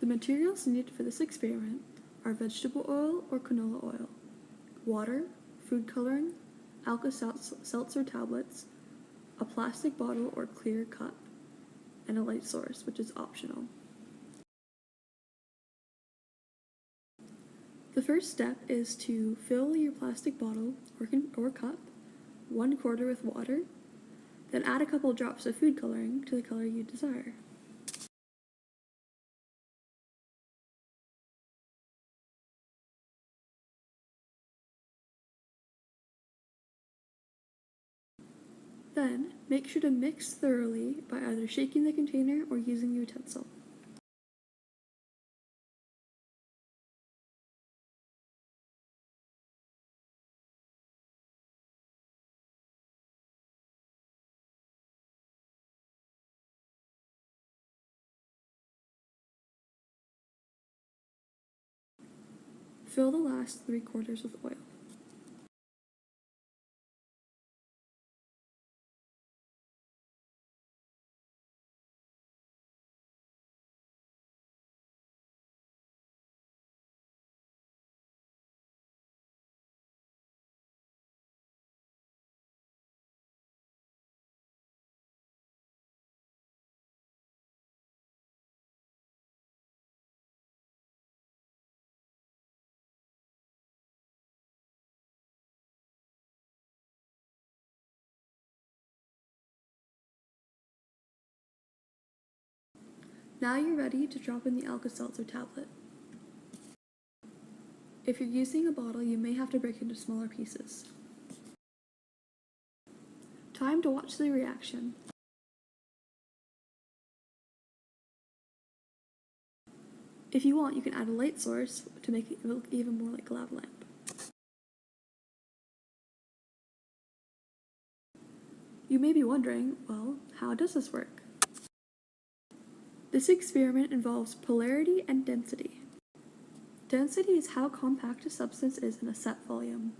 The materials needed for this experiment are vegetable oil or canola oil, water, food coloring, Alka Seltzer tablets, a plastic bottle or clear cup, and a light source, which is optional. The first step is to fill your plastic bottle or cup 1/4 with water, then add a couple drops of food coloring to the color you desire. Then, make sure to mix thoroughly by either shaking the container or using a utensil. Fill the last 3/4 with oil. Now you're ready to drop in the Alka Seltzer tablet. If you're using a bottle, you may have to break into smaller pieces. Time to watch the reaction. If you want, you can add a light source to make it look even more like a lava lamp. You may be wondering, well, how does this work? This experiment involves polarity and density. Density is how compact a substance is in a set volume.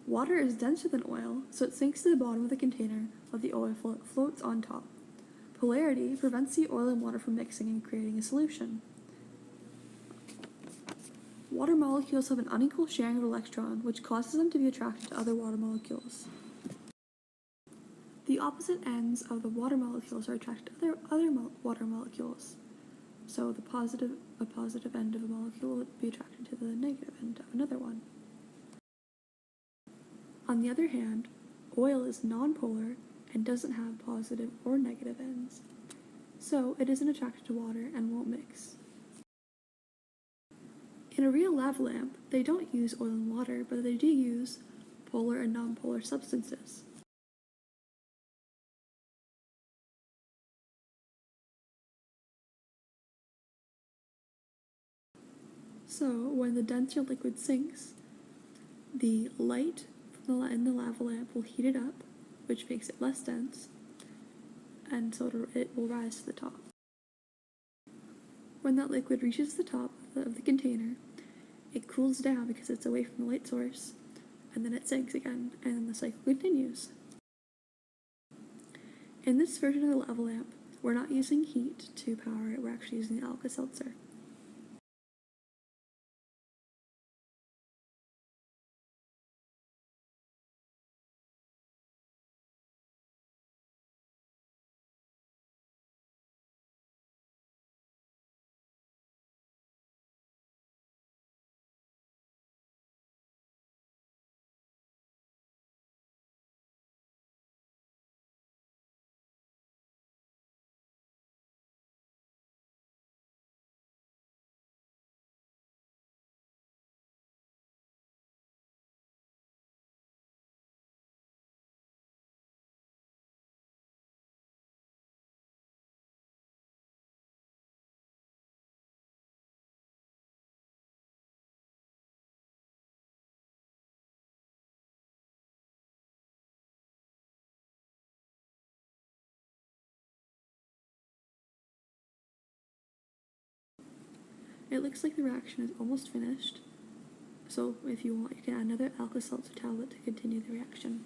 Water is denser than oil, so it sinks to the bottom of the container while the oil floats on top. Polarity prevents the oil and water from mixing and creating a solution. Water molecules have an unequal sharing of electrons, which causes them to be attracted to other water molecules. The opposite ends of the water molecules are attracted to other water molecules. So a positive end of a molecule would be attracted to the negative end of another one. On the other hand, oil is nonpolar and doesn't have positive or negative ends, so it isn't attracted to water and won't mix. In a real lava lamp, they don't use oil and water, but they do use polar and nonpolar substances. So, when the denser liquid sinks, the light in the lava lamp will heat it up, which makes it less dense, and so it will rise to the top. When that liquid reaches the top of the container, it cools down because it's away from the light source, and then it sinks again, and then the cycle continues. In this version of the lava lamp, we're not using heat to power it, we're actually using the Alka Seltzer. It looks like the reaction is almost finished, so if you want, you can add another Alka Seltzer tablet to continue the reaction.